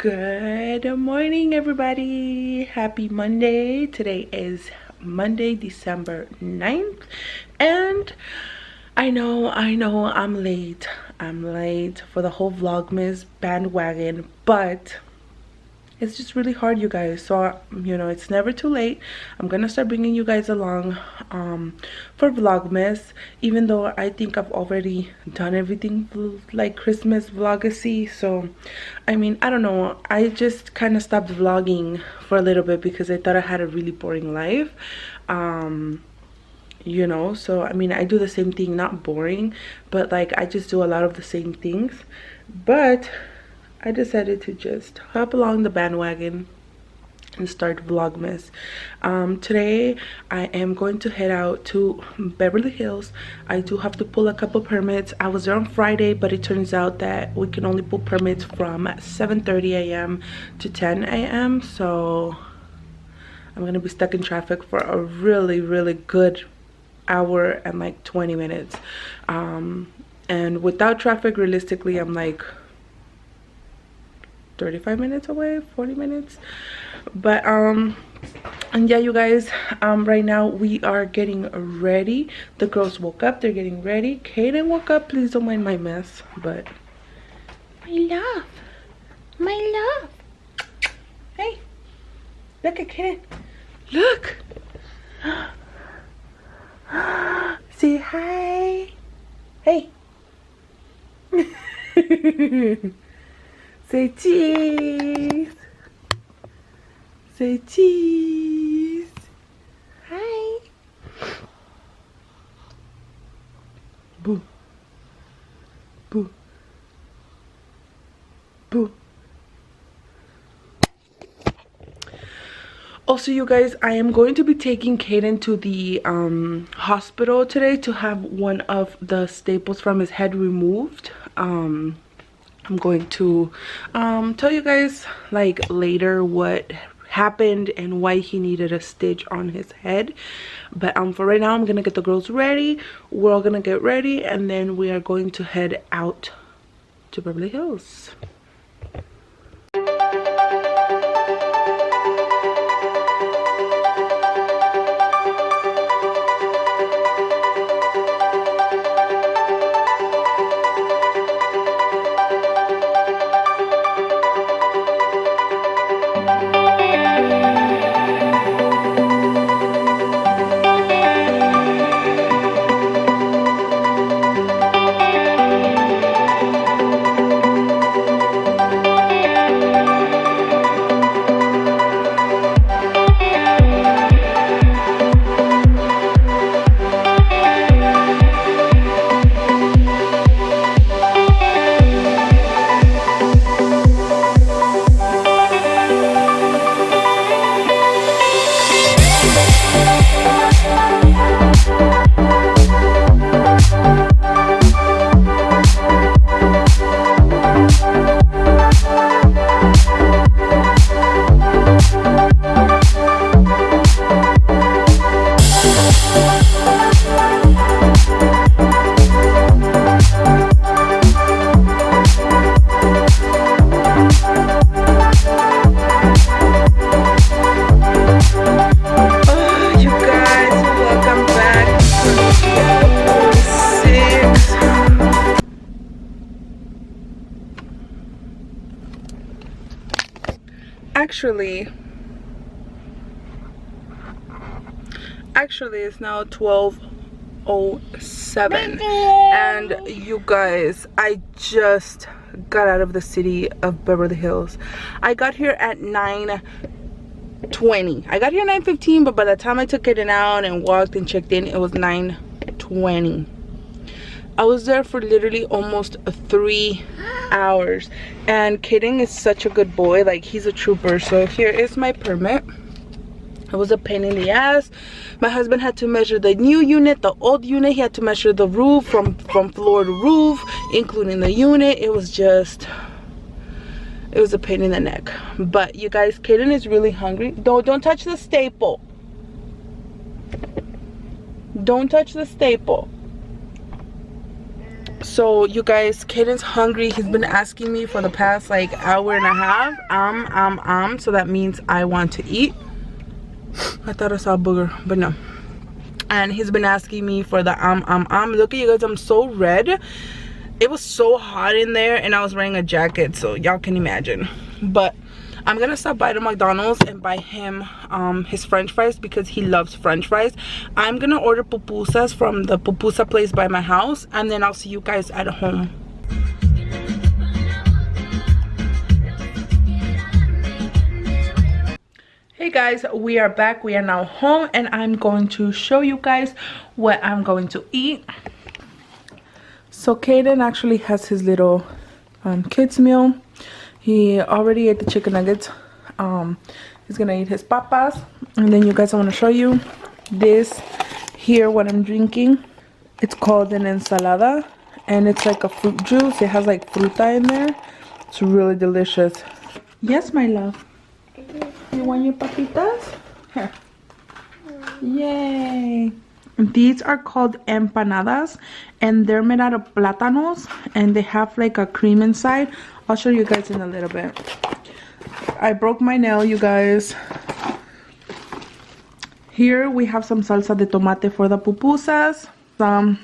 Good morning, everybody. Happy Monday. Today is Monday, December 9th, and I know I'm late. I'm late for the whole Vlogmas bandwagon, but it's just really hard, you guys. So it's never too late. I'm gonna start bringing you guys along for Vlogmas, even though I think I've already done everything like Christmas vlogacy. So I mean, I don't know, I just kind of stopped vlogging for a little bit because I thought I had a really boring life. So I mean, I do the same thing, not boring, but like I just do a lot of the same things. But I decided to just hop along the bandwagon and start Vlogmas. Today I am going to head out to Beverly Hills. I do have to pull a couple permits. I was there on Friday, but it turns out that we can only pull permits from 7:30 a.m. to 10 a.m. so I'm gonna be stuck in traffic for a really good hour and like 20 minutes. And without traffic, realistically, I'm like 35 minutes away, 40 minutes. But and yeah, you guys, right now we are getting ready. The girls woke up, they're getting ready. Kaiden woke up, please don't mind my mess. But my love, hey, look at Kaiden, look. Say hi. Hey. Say cheese. Say cheese. Hi. Boo. Boo. Boo. Also, you guys, I am going to be taking Kaiden to the hospital today to have one of the staples from his head removed. I'm going to tell you guys like later what happened and why he needed a stitch on his head. But for right now, I'm gonna get the girls ready. We're all gonna get ready, and then we are going to head out to Beverly Hills. Actually it's now 12:07, and you guys, I just got out of the city of Beverly Hills. I got here at 9:20. I got here 9:15, but by the time I took it out and walked and checked in, it was 9:20. I was there for literally almost 3 hours, and Kaiden is such a good boy. Like, he's a trooper. So here is my permit. It was a pain in the ass. My husband had to measure the new unit, the old unit. He had to measure the roof from floor to roof, including the unit. It was a pain in the neck. But you guys, Kaiden is really hungry. Don't touch the staple. Don't touch the staple. So you guys, Kaiden's hungry. He's been asking me for the past like hour and a half. So that means I want to eat. I thought I saw a booger, but no. And he's been asking me for the Look at you guys, I'm so red. It was so hot in there and I was wearing a jacket, so y'all can imagine. But I'm gonna stop by to McDonald's and buy him his french fries because he loves french fries. I'm gonna order pupusas from the pupusa place by my house, and then I'll see you guys at home. Hey guys, we are back. We are now home and I'm going to show you guys what I'm going to eat. So Kaiden actually has his little kids meal. He already ate the chicken nuggets. He's gonna eat his papas, and then you guys, I want to show you this here, what I'm drinking. It's called an ensalada and it's like a fruit juice. It has like fruta in there. It's really delicious. Yes, my love. You want your papitas? Here. Yay! These are called empanadas and they're made out of plátanos and they have like a cream inside. I'll show you guys in a little bit. I broke my nail, you guys. Here we have some salsa de tomate for the pupusas, some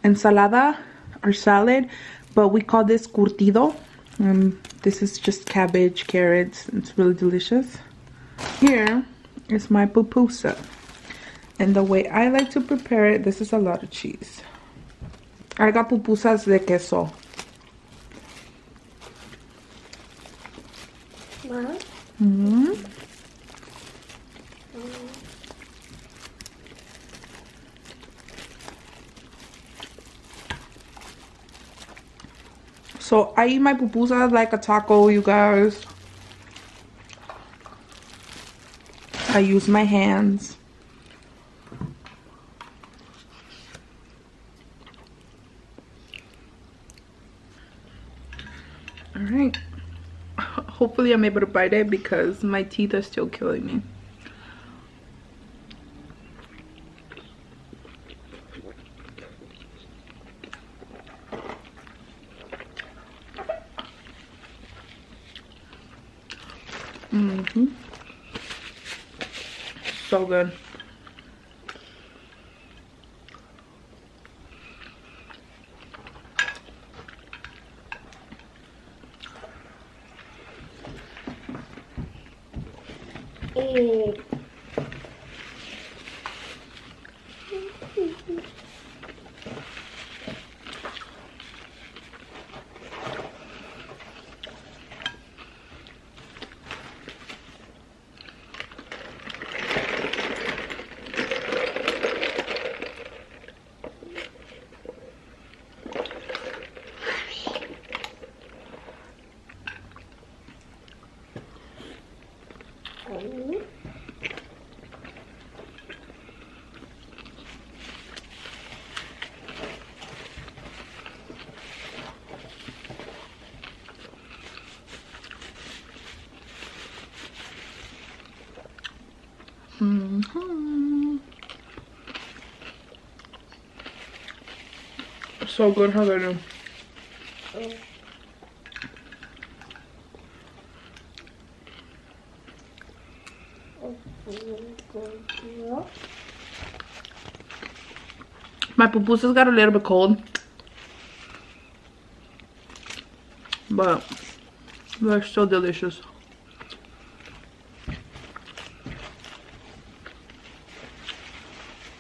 ensalada or salad, but we call this curtido. This is just cabbage, carrots. It's really delicious. Here is my pupusa. And the way I like to prepare it, this is a lot of cheese. I got pupusas de queso. So I eat my pupusas like a taco, you guys. I use my hands. Alright. Hopefully I'm able to bite it because my teeth are still killing me. So good. So good, how good. My pupusas got a little bit cold, but they're still delicious.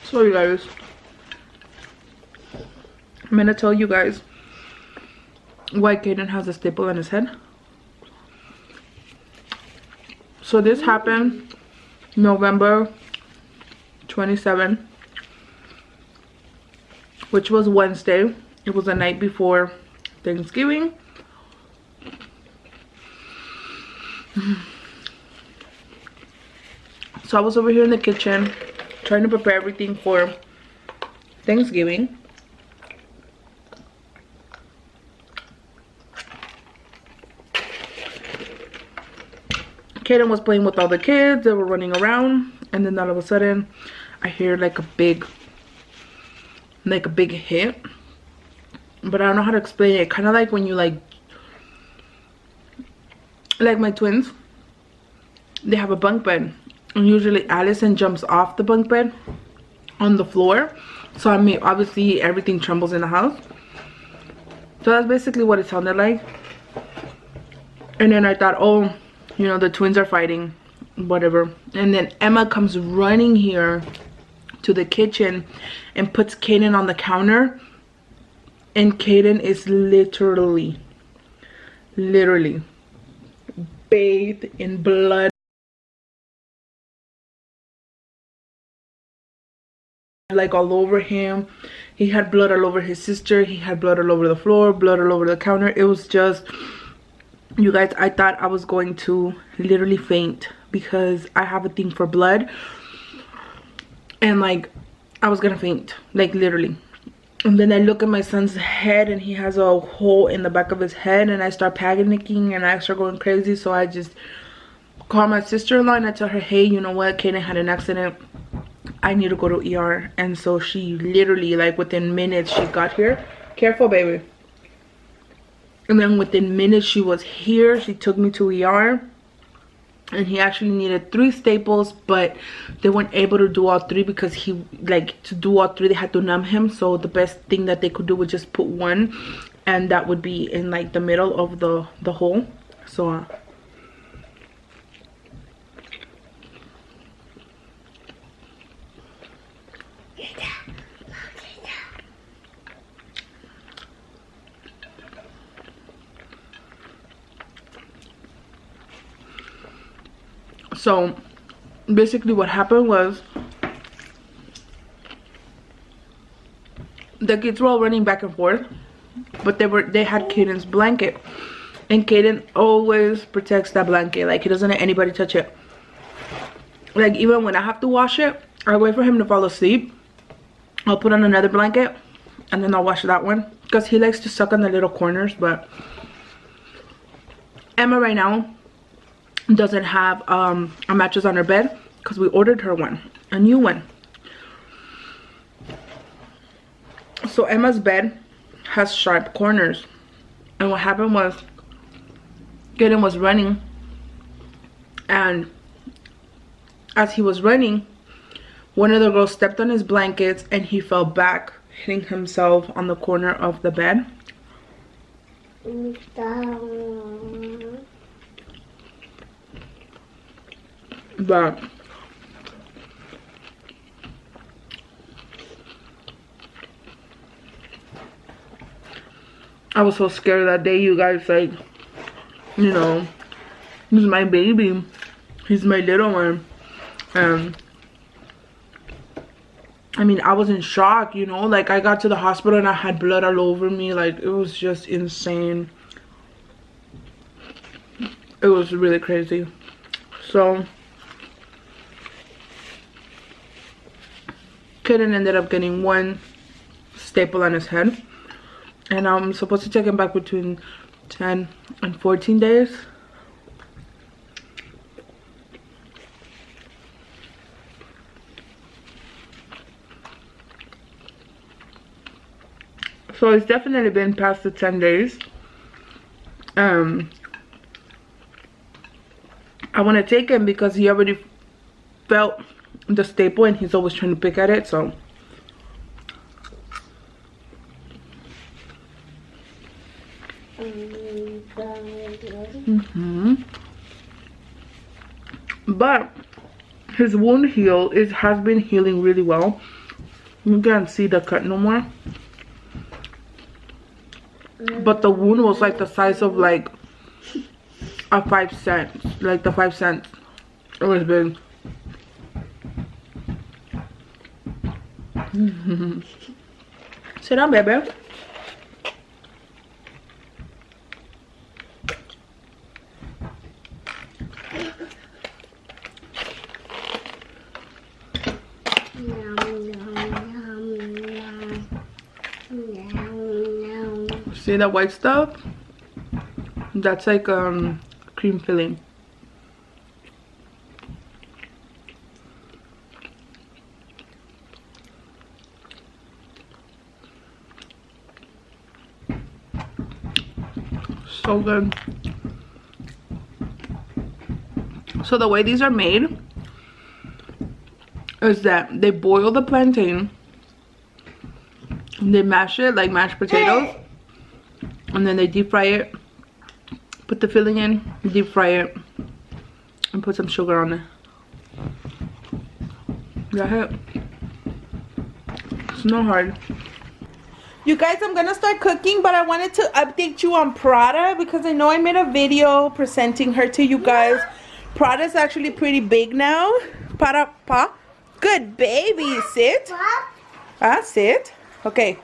So you guys, I'm gonna tell you guys why Kaiden has a stipple in his head. So this happened November 27, which was Wednesday. It was the night before Thanksgiving. So I was over here in the kitchen trying to prepare everything for Thanksgiving. Kaiden was playing with all the kids. They were running around, and then all of a sudden I hear like a big hit, but I don't know how to explain it. Kind of like when you like my twins, they have a bunk bed, and usually Allison jumps off the bunk bed on the floor. So I mean, obviously everything trembles in the house. So that's basically what it sounded like. And then I thought, oh, you know, the twins are fighting, whatever. And then Emma comes running here to the kitchen and puts Kaiden on the counter. And Kaiden is literally bathed in blood. Like all over him. He had blood all over his sister. He had blood all over the floor, blood all over the counter. It was just, you guys, I thought I was going to literally faint because I have a thing for blood. And like, I was gonna faint, like literally. And then I look at my son's head and he has a hole in the back of his head, and I start panicking and I start going crazy. So I just call my sister-in-law and I tell her, hey, you know what, Kaiden had an accident, I need to go to ER. And so she literally, like within minutes, she got here. Careful, baby. And then within minutes she was here. She took me to ER. And he actually needed 3 staples, but they weren't able to do all 3 because he, like, to do all 3 they had to numb him. So the best thing that they could do was just put 1, and that would be in like the middle of the hole. So So basically what happened was the kids were all running back and forth, but they had Kaiden's blanket, and Kaiden always protects that blanket. Like, he doesn't let anybody touch it. Like, even when I have to wash it, I wait for him to fall asleep. I'll put on another blanket and then I'll wash that one because he likes to suck on the little corners. But Emma right now doesn't have a mattress on her bed because we ordered her one, a new one. So Emma's bed has sharp corners, and what happened was Kaiden was running, and as he was running, one of the girls stepped on his blankets and he fell back, hitting himself on the corner of the bed. But I was so scared that day, you guys. Like, you know, he's my baby, he's my little one. I mean, I was in shock, you know. Like, I got to the hospital and I had blood all over me. Like, it was just insane. It was really crazy. So Kaiden ended up getting 1 staple on his head, and I'm supposed to take him back between 10 and 14 days. So it's definitely been past the 10 days. I want to take him because he already felt the staple and he's always trying to pick at it. So but his wound has been healing really well. You can't see the cut no more, but the wound was like the size of like a 5 cents, like the 5 cents. It was big. Sit down, baby. See that white stuff? That's like cream filling. So good. So the way these are made is that they boil the plantain, they mash it like mashed potatoes, and then they deep fry it, put the filling in, deep fry it, and put some sugar on it. That's it. It's not hard. You guys, I'm gonna start cooking, but I wanted to update you on Prada because I know I made a video presenting her to you guys. Prada's actually pretty big now. Prada, pa. Good baby. Sit. Sit. Okay.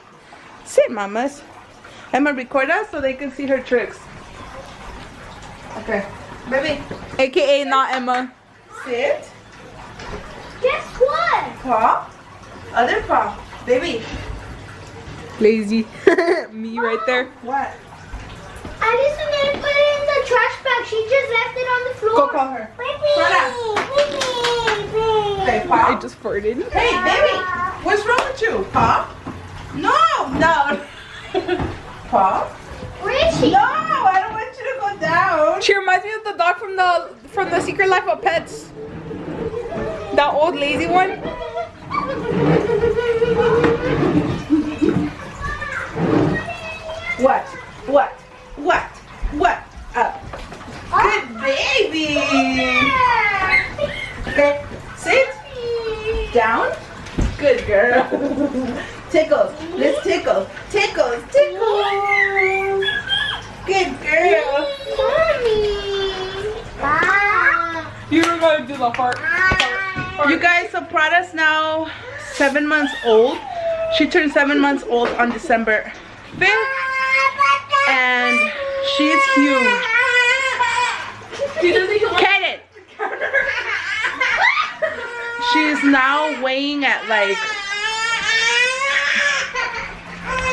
Sit, mamas. Emma, record us so they can see her tricks. Okay. Baby. AKA not Emma. Sit. Guess what? Paw. Other paw. Baby. Lazy. Me right there. What? Alice didn't put it in the trash bag. She just left it on the floor. Go call her. Okay, I paw. just farted. Hey, baby. What's wrong with you? Paw? No. Paw? Where is she? No, I don't want you to go down. She reminds me of the dog from the Secret Life of Pets. That old lazy one. What? Up. Good baby. Okay, sit. Down. Good girl. Tickles. Let's tickle. Tickles. Good girl. You were gonna do the fart. You guys, so Prada's now 7 months old. She turned 7 months old on December 5th. And she is huge. Kaiden! She is now weighing at like,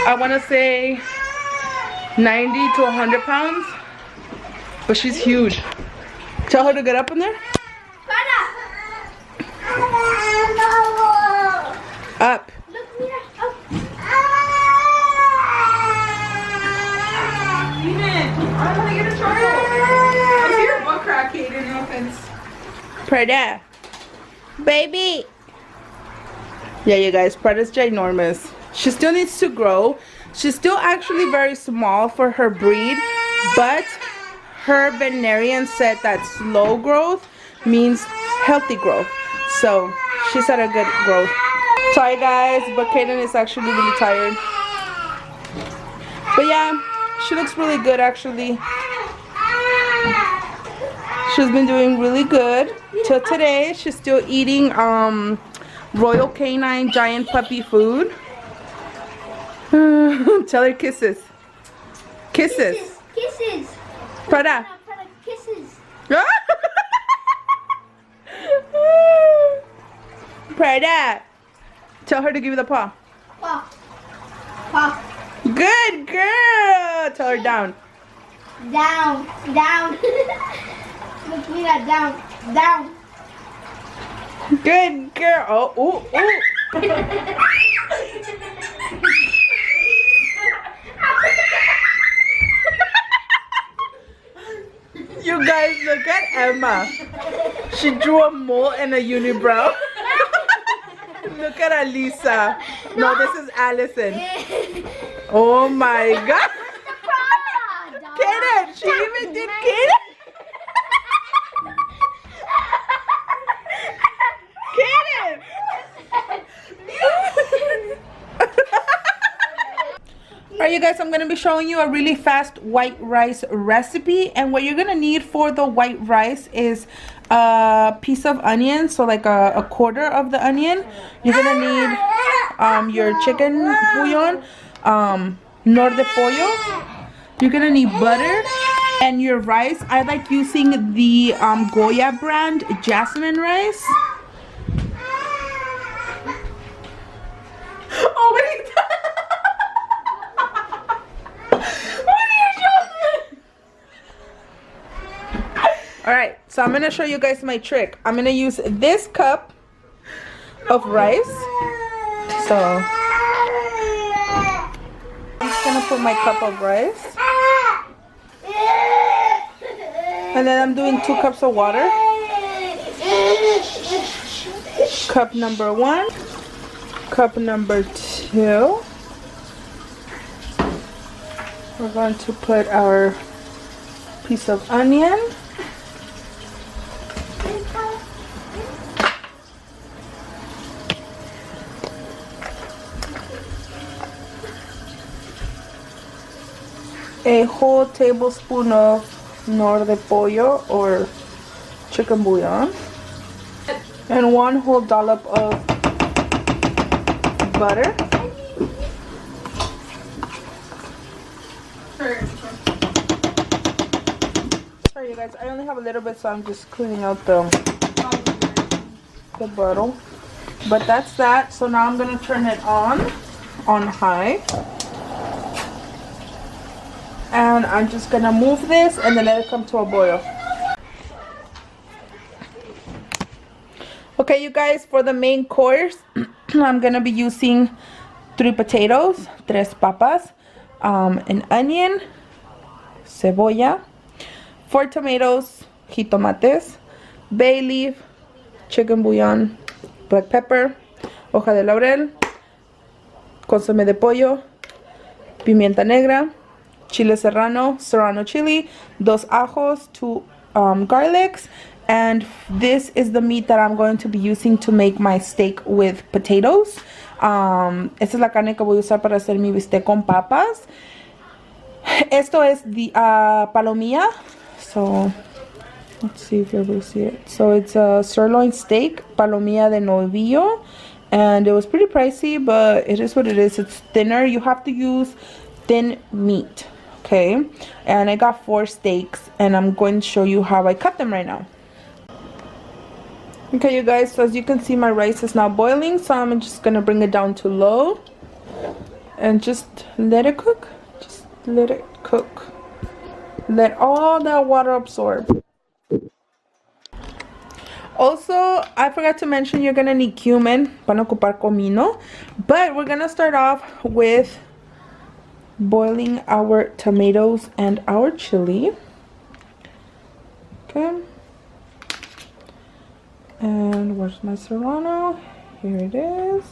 I want to say 90 to 100 pounds. But she's huge. Tell her to get up in there. Up. I don't want to get in trouble. I see your butt crack, Kaiden, no offense. Prada. Baby. Yeah, you guys, Prada's ginormous. She still needs to grow. She's still actually very small for her breed, but her veterinarian said that slow growth means healthy growth. So she's at a good growth. Sorry guys, but Kaiden is actually really tired. But yeah, she looks really good actually. She's been doing really good till today. She's still eating Royal Canine giant puppy food. Tell her kisses. Kisses. Kisses. Prada. Kisses. Prada. Tell her to give you the paw. Paw. Paw. Good girl. Tell her down. Down. Look me that down. Good girl. Oh, ooh. You guys, look at Emma. She drew a mole and a unibrow. Look at Alisa. No, this is Allison. Oh my God. Kaiden, she even did Kaiden. Kaiden. Alright you guys, I'm going to be showing you a really fast white rice recipe, and what you're going to need for the white rice is a piece of onion, so like a quarter of the onion. You're going to need your chicken bouillon, nor de pollo. You're going to need butter and your rice. I like using the Goya brand jasmine rice. Oh, what are you doing? Alright, so I'm going to show you guys my trick. I'm going to use this cup of rice. So, I'm just going to put my cup of rice. And then I'm doing 2 cups of water. Cup number 1. Cup number 2. We're going to put our piece of onion. A whole tablespoon of nor de pollo or chicken bouillon. And 1 whole dollop of butter. Sorry you guys, I only have a little bit, so I'm just cleaning out the bottle. But that's that. So now I'm gonna turn it on high. And I'm just gonna move this and then let it come to a boil. Okay, you guys, for the main course, I'm gonna be using 3 potatoes, 3 papas, an onion, cebolla, 4 tomatoes, jitomates, bay leaf, chicken bouillon, black pepper, hoja de laurel, consomé de pollo, pimienta negra, chile serrano, serrano chili, 2 ajos, 2 garlics, and this is the meat that I'm going to be using to make my steak with potatoes. Esta es la carne que voy a usar para hacer mi bistec con papas. Esto es the palomilla. So let's see if you're able to see it. So it's a sirloin steak, palomilla de novillo, and it was pretty pricey, but it is what it is. It's thinner. You have to use thin meat. Okay, and I got 4 steaks, and I'm going to show you how I cut them right now. Okay, you guys, so as you can see, my rice is now boiling, so I'm just gonna bring it down to low and just let it cook. Just let it cook. Let all that water absorb. Also, I forgot to mention you're gonna need cumin, van a ocupar comino, but we're gonna start off with boiling our tomatoes and our chili. Okay. And where's my serrano? Here it is.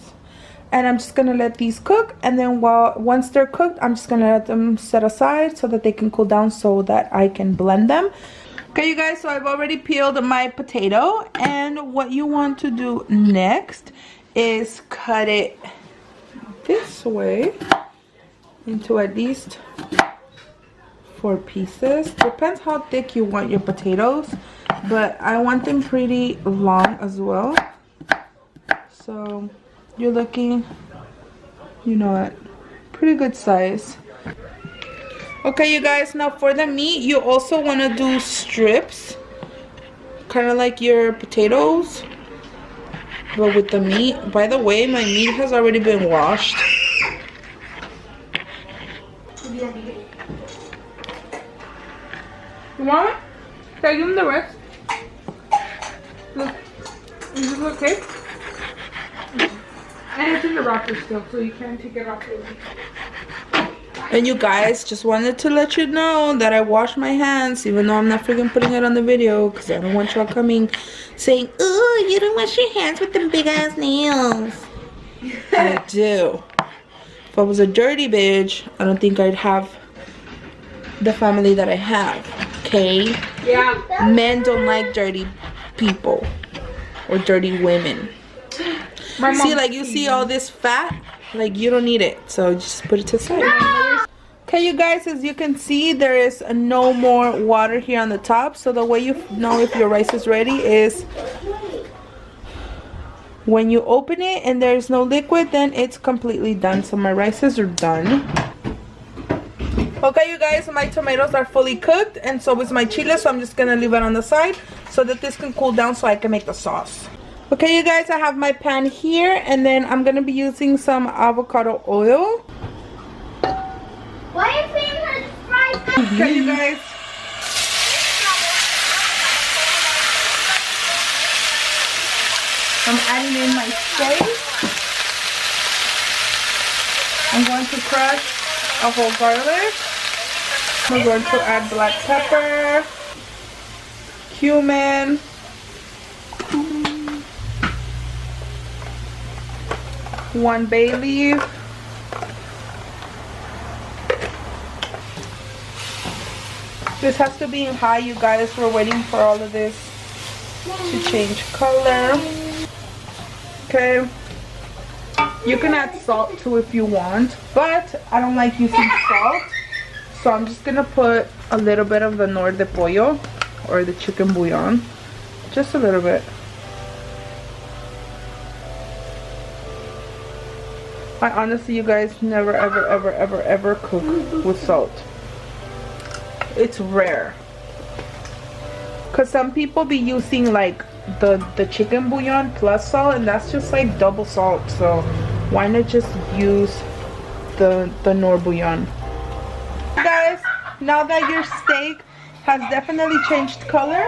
And I'm just gonna let these cook, and then once they're cooked, I'm just gonna let them set aside so that they can cool down so that I can blend them. Okay, you guys, so I've already peeled my potato, and what you want to do next is cut it this way into at least 4 pieces. Depends how thick you want your potatoes, but I want them pretty long as well. So you're looking, you know what, pretty good size. Okay, you guys, now for the meat, you also want to do strips, kind of like your potatoes, but with the meat. By the way, my meat has already been washed. You want it? Can I give them the rest? Look, is this okay? And it's in the wrapper still, so you can't take it off. And you guys, just wanted to let you know that I washed my hands, even though I'm not freaking putting it on the video, because I don't want y'all coming saying, "Oh, you don't wash your hands with them big ass nails." I do. If I was a dirty bitch, I don't think I'd have the family that I have. Okay? Yeah. Men don't like dirty people or dirty women. See, like, you see all this fat, like, you don't need it, so just put it to the side. Okay, you guys, as you can see, there is no more water here on the top. So the way you know if your rice is ready is when you open it and there's no liquid, then it's completely done. So my rices are done. Okay, you guys, my tomatoes are fully cooked, and so is my chile, so I'm just gonna leave it on the side so that this can cool down so I can make the sauce. Okay, you guys, I have my pan here, and then I'm gonna be using some avocado oil. Why are you feeding her fries? Okay, you guys. I'm adding in my steak. I'm going to crush a whole garlic. We're going to add black pepper. cumin. One bay leaf. This has to be in high, you guys. We're waiting for all of this to change color. Okay. You can add salt too if you want, but I don't like using salt. So I'm just gonna put a little bit of the nor de pollo, or the chicken bouillon. Just a little bit. I honestly, you guys, never ever ever ever ever cook with salt. It's rare. Cause some people be using like the chicken bouillon plus salt, and that's just like double salt. So why not just use the nor bouillon? Guys, now that your steak has definitely changed color,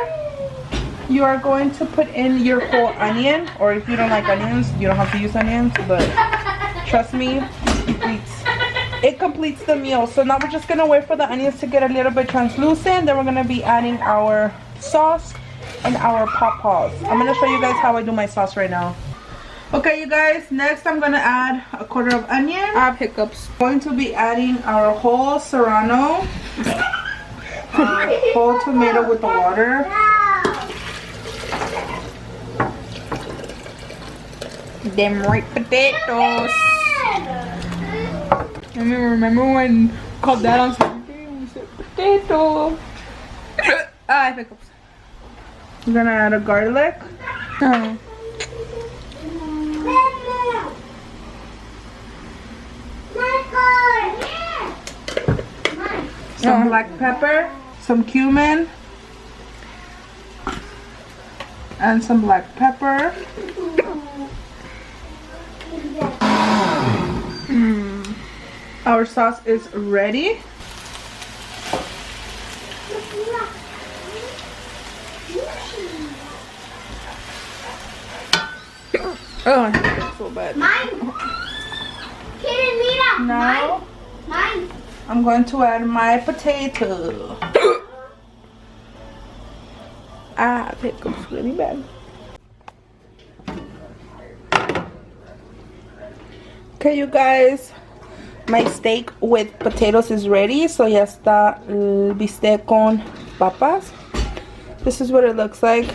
you are going to put in your whole onion, or if you don't like onions, you don't have to use onions, but trust me, it completes the meal. So now we're just gonna wait for the onions to get a little bit translucent. Then we're gonna be adding our sauce and our pawpaws. I'm gonna show you guys how I do my sauce right now. Okay, you guys, next I'm gonna add a quarter of onion. I have hiccups. Going to be adding our whole serrano, whole tomato with the water. Them ripe potatoes. I mean, remember when we called Dad on Saturday and we said potato? I have hiccups. I'm gonna add a garlic. Some black pepper, some cumin, and some black pepper. Our sauce is ready. Oh, I hate it so bad. Mine. Kaiden, mira. Now, Mine. I'm going to add my potato. Ah, it goes really bad. Okay, you guys, my steak with potatoes is ready. So ya está el bistec con papas. This is what it looks like.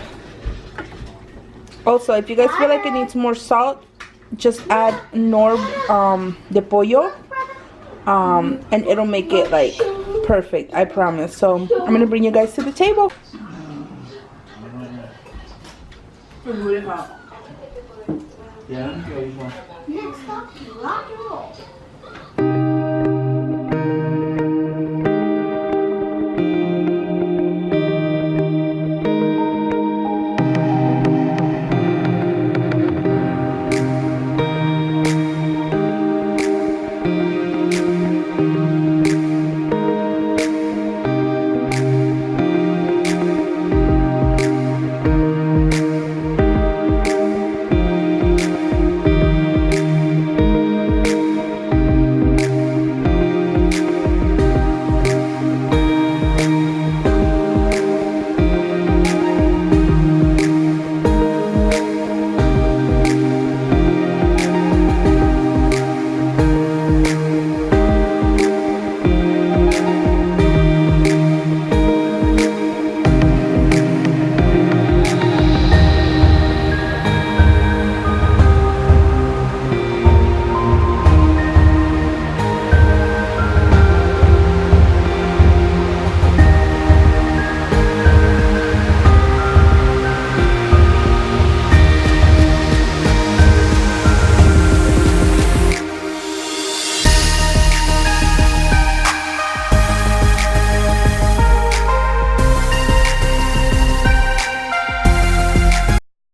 Also, if you guys feel like it needs more salt, just add nor de pollo, and it'll make it like perfect, I promise. So I'm gonna bring you guys to the table. Next up, rock and roll.